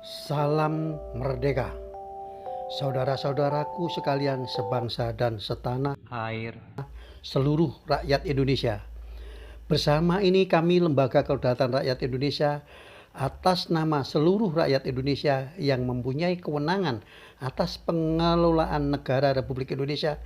Salam merdeka, saudara-saudaraku sekalian sebangsa dan setanah air, seluruh rakyat Indonesia. Bersama ini kami Lembaga Kedaulatan Rakyat Indonesia atas nama seluruh rakyat Indonesia yang mempunyai kewenangan atas pengelolaan negara Republik Indonesia,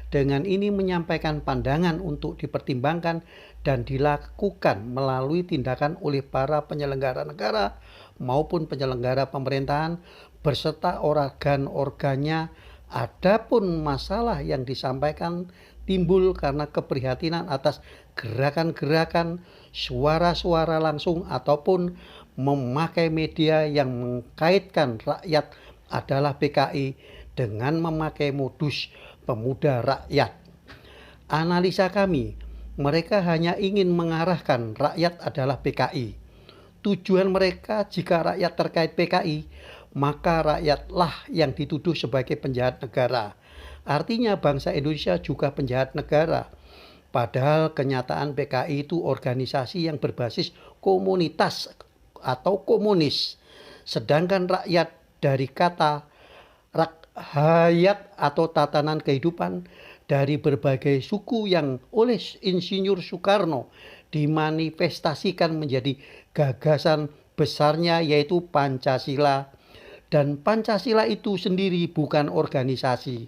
dengan ini menyampaikan pandangan untuk dipertimbangkan dan dilakukan melalui tindakan oleh para penyelenggara negara maupun penyelenggara pemerintahan berserta organ-organnya. Adapun masalah yang disampaikan timbul karena keprihatinan atas gerakan-gerakan, suara-suara langsung ataupun memakai media yang mengkaitkan rakyat adalah PKI dengan memakai modus pemuda rakyat. Analisa kami, mereka hanya ingin mengarahkan rakyat adalah PKI. Tujuan mereka jika rakyat terkait PKI, maka rakyatlah yang dituduh sebagai penjahat negara. Artinya bangsa Indonesia juga penjahat negara. Padahal kenyataan PKI itu organisasi yang berbasis komunitas atau komunis. Sedangkan rakyat dari kata rakyat atau tatanan kehidupan dari berbagai suku yang oleh Insinyur Soekarno dimanifestasikan menjadi gagasan besarnya, yaitu Pancasila. Dan Pancasila itu sendiri bukan organisasi,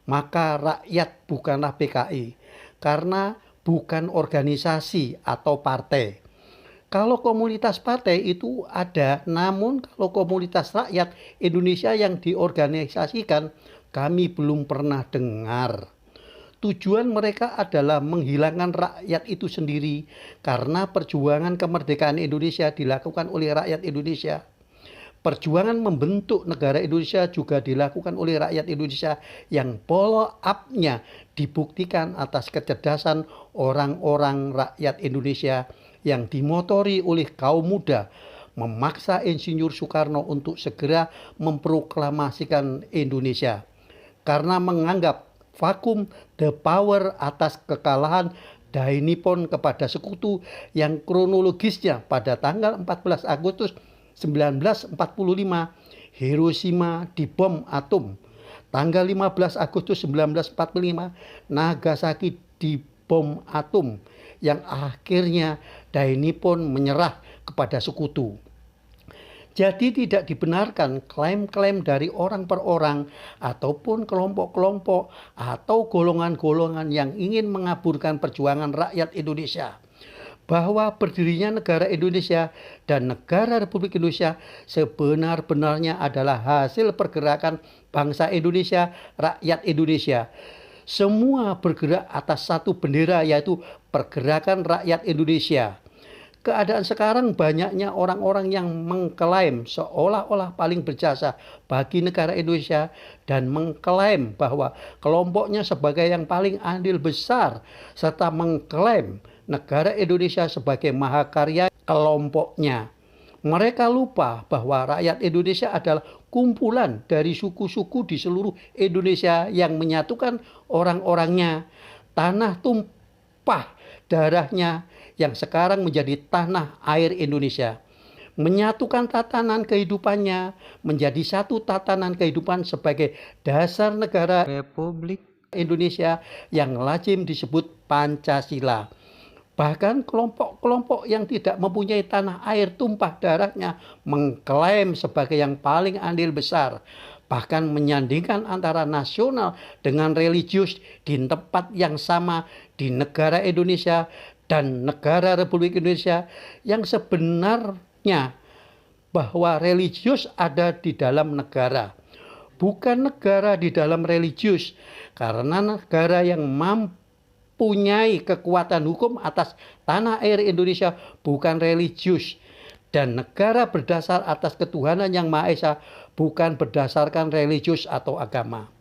maka rakyat bukanlah PKI karena bukan organisasi atau partai. Kalau komunitas partai itu ada, namun kalau komunitas rakyat Indonesia yang diorganisasikan kami belum pernah dengar. Tujuan mereka adalah menghilangkan rakyat itu sendiri karena perjuangan kemerdekaan Indonesia dilakukan oleh rakyat Indonesia. Perjuangan membentuk negara Indonesia juga dilakukan oleh rakyat Indonesia yang follow up-nya dibuktikan atas kecerdasan orang-orang rakyat Indonesia yang dimotori oleh kaum muda memaksa Insinyur Soekarno untuk segera memproklamasikan Indonesia karena menganggap vakum the power atas kekalahan Dai Nippon kepada sekutu yang kronologisnya pada tanggal 14 Agustus 1945 Hiroshima dibom atom, tanggal 15 Agustus 1945 Nagasaki dibom atom, yang akhirnya Dai Nippon menyerah kepada sekutu. Jadi tidak dibenarkan klaim-klaim dari orang per orang ataupun kelompok-kelompok atau golongan-golongan yang ingin mengaburkan perjuangan rakyat Indonesia bahwa berdirinya negara Indonesia dan negara Republik Indonesia sebenar-benarnya adalah hasil pergerakan bangsa Indonesia, rakyat Indonesia. Semua bergerak atas satu bendera, yaitu pergerakan rakyat Indonesia. Keadaan sekarang banyaknya orang-orang yang mengklaim seolah-olah paling berjasa bagi negara Indonesia dan mengklaim bahwa kelompoknya sebagai yang paling andil besar serta mengklaim negara Indonesia sebagai mahakarya kelompoknya. Mereka lupa bahwa rakyat Indonesia adalah kumpulan dari suku-suku di seluruh Indonesia yang menyatukan orang-orangnya. Tanah tumpah darahnya yang sekarang menjadi tanah air Indonesia, menyatukan tatanan kehidupannya menjadi satu tatanan kehidupan sebagai dasar negara Republik Indonesia yang lazim disebut Pancasila. Bahkan kelompok-kelompok yang tidak mempunyai tanah air tumpah darahnya mengklaim sebagai yang paling andil besar, bahkan menyandingkan antara nasional dengan religius di tempat yang sama di negara Indonesia dan negara Republik Indonesia, yang sebenarnya bahwa religius ada di dalam negara, bukan negara di dalam religius, karena negara yang mempunyai kekuatan hukum atas tanah air Indonesia bukan religius, dan negara berdasar atas ketuhanan yang Maha Esa, bukan berdasarkan religius atau agama.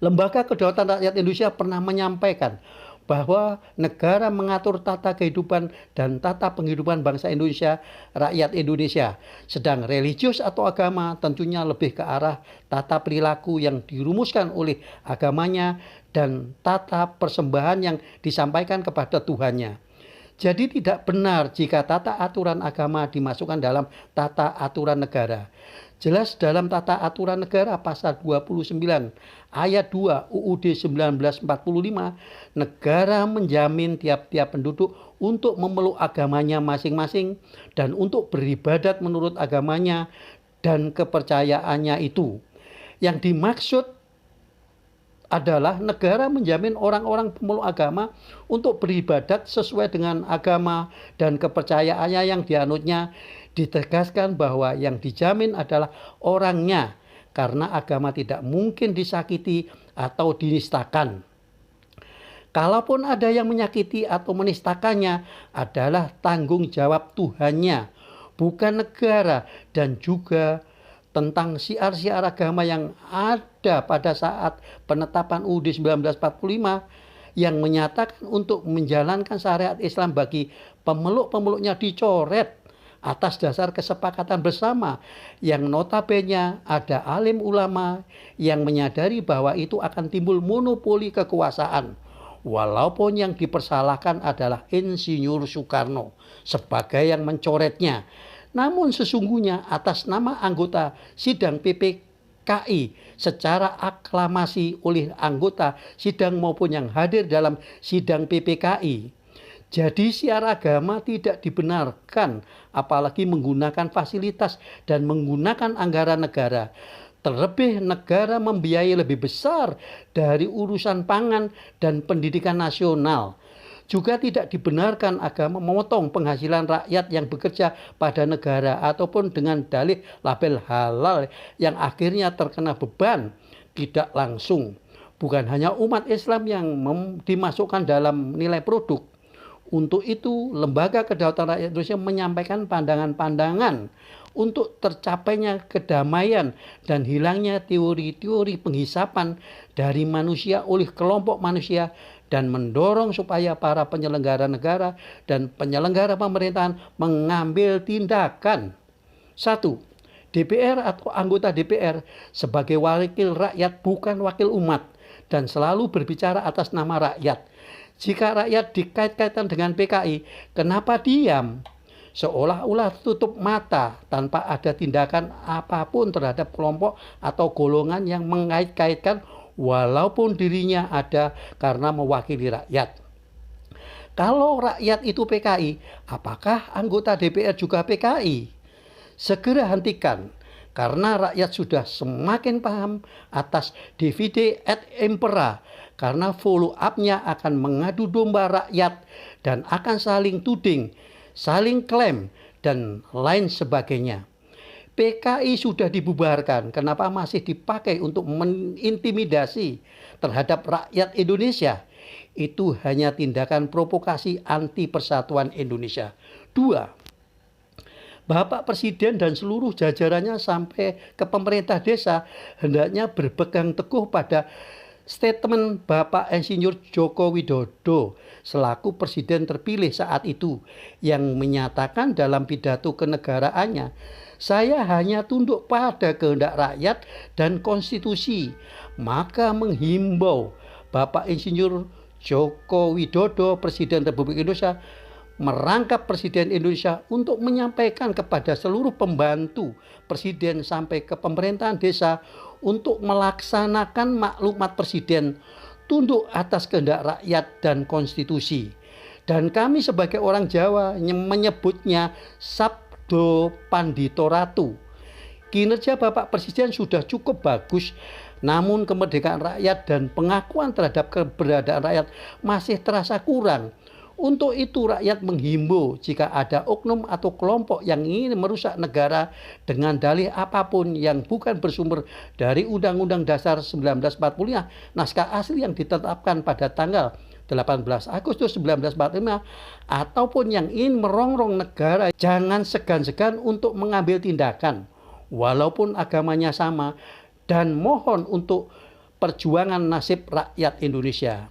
Lembaga Kedaulatan Rakyat Indonesia pernah menyampaikan bahwa negara mengatur tata kehidupan dan tata penghidupan bangsa Indonesia, rakyat Indonesia. Sedang religius atau agama tentunya lebih ke arah tata perilaku yang dirumuskan oleh agamanya dan tata persembahan yang disampaikan kepada Tuhannya. Jadi tidak benar jika tata aturan agama dimasukkan dalam tata aturan negara. Jelas dalam tata aturan negara pasal 29 ayat 2 UUD 1945, negara menjamin tiap-tiap penduduk untuk memeluk agamanya masing-masing dan untuk beribadat menurut agamanya dan kepercayaannya itu. Yang dimaksud adalah negara menjamin orang-orang pemeluk agama untuk beribadat sesuai dengan agama dan kepercayaannya yang dianutnya. Ditegaskan bahwa yang dijamin adalah orangnya, karena agama tidak mungkin disakiti atau dinistakan. Kalaupun ada yang menyakiti atau menistakannya, adalah tanggung jawab Tuhannya, bukan negara. Dan juga tentang syiar-syiar agama yang ada pada saat penetapan UUD 1945 yang menyatakan untuk menjalankan syariat Islam bagi pemeluk-pemeluknya dicoret atas dasar kesepakatan bersama yang notabene ada alim ulama yang menyadari bahwa itu akan timbul monopoli kekuasaan. Walaupun yang dipersalahkan adalah Insinyur Soekarno sebagai yang mencoretnya. Namun sesungguhnya atas nama anggota sidang PPKI secara aklamasi oleh anggota sidang maupun yang hadir dalam sidang PPKI. Jadi syiar agama tidak dibenarkan, apalagi menggunakan fasilitas dan menggunakan anggaran negara. Terlebih negara membiayai lebih besar dari urusan pangan dan pendidikan nasional. Juga tidak dibenarkan agama memotong penghasilan rakyat yang bekerja pada negara ataupun dengan dalih label halal yang akhirnya terkena beban tidak langsung. Bukan hanya umat Islam yang dimasukkan dalam nilai produk. Untuk itu, Lembaga Kedaulatan Rakyat Indonesia menyampaikan pandangan-pandangan untuk tercapainya kedamaian dan hilangnya teori-teori penghisapan dari manusia oleh kelompok manusia dan mendorong supaya para penyelenggara negara dan penyelenggara pemerintahan mengambil tindakan. 1. DPR atau anggota DPR sebagai wakil rakyat bukan wakil umat dan selalu berbicara atas nama rakyat. Jika rakyat dikait-kaitkan dengan PKI, kenapa diam? Seolah-olah tutup mata tanpa ada tindakan apapun terhadap kelompok atau golongan yang mengait-kaitkan walaupun dirinya ada karena mewakili rakyat. Kalau rakyat itu PKI, apakah anggota DPR juga PKI? Segera hentikan. Karena rakyat sudah semakin paham atas divide et impera, karena follow up-nya akan mengadu domba rakyat dan akan saling tuding, saling klaim, dan lain sebagainya. PKI sudah dibubarkan, kenapa masih dipakai untuk mengintimidasi terhadap rakyat Indonesia? Itu hanya tindakan provokasi anti persatuan Indonesia. 2. Bapak Presiden dan seluruh jajarannya sampai ke pemerintah desa hendaknya berpegang teguh pada statement Bapak Insinyur Joko Widodo selaku Presiden terpilih saat itu yang menyatakan dalam pidato kenegaraannya, saya hanya tunduk pada kehendak rakyat dan konstitusi. Maka menghimbau Bapak Insinyur Joko Widodo, Presiden Republik Indonesia, merangkap Presiden Indonesia untuk menyampaikan kepada seluruh pembantu Presiden sampai ke pemerintahan desa untuk melaksanakan maklumat Presiden tunduk atas kehendak rakyat dan konstitusi. Dan kami sebagai orang Jawa menyebutnya Sabdo Pandito Ratu. Kinerja Bapak Presiden sudah cukup bagus, namun kemerdekaan rakyat dan pengakuan terhadap keberadaan rakyat masih terasa kurang. Untuk itu rakyat menghimbau jika ada oknum atau kelompok yang ingin merusak negara dengan dalih apapun yang bukan bersumber dari Undang-Undang Dasar 1945, naskah asli yang ditetapkan pada tanggal 18 Agustus 1945, ataupun yang ingin merongrong negara, jangan segan-segan untuk mengambil tindakan, walaupun agamanya sama, dan mohon untuk perjuangan nasib rakyat Indonesia.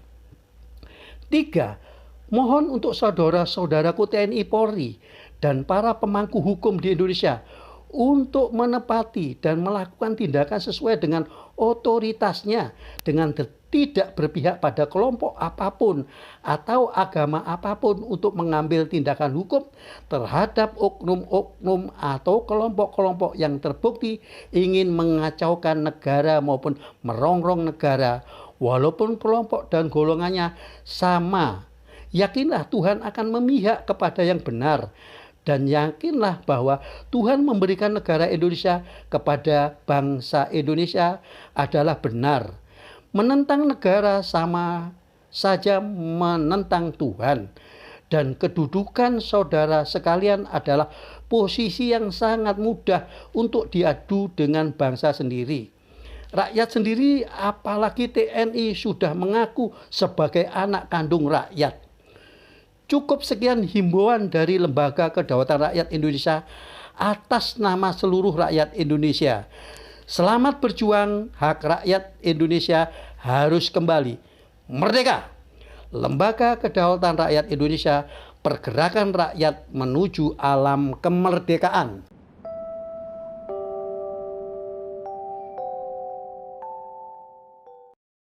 3. Mohon untuk saudara-saudaraku TNI Polri dan para pemangku hukum di Indonesia untuk menepati dan melakukan tindakan sesuai dengan otoritasnya dengan tidak berpihak pada kelompok apapun atau agama apapun untuk mengambil tindakan hukum terhadap oknum-oknum atau kelompok-kelompok yang terbukti ingin mengacaukan negara maupun merongrong negara, walaupun kelompok dan golongannya sama. Yakinlah Tuhan akan memihak kepada yang benar, dan yakinlah bahwa Tuhan memberikan negara Indonesia kepada bangsa Indonesia adalah benar. Menentang negara sama saja menentang Tuhan. Dan kedudukan saudara sekalian adalah posisi yang sangat mudah untuk diadu dengan bangsa sendiri. Rakyat sendiri, apalagi TNI, sudah mengaku sebagai anak kandung rakyat. Cukup sekian himbauan dari Lembaga Kedaulatan Rakyat Indonesia atas nama seluruh rakyat Indonesia. Selamat berjuang, hak rakyat Indonesia harus kembali merdeka. Lembaga Kedaulatan Rakyat Indonesia, pergerakan rakyat menuju alam kemerdekaan.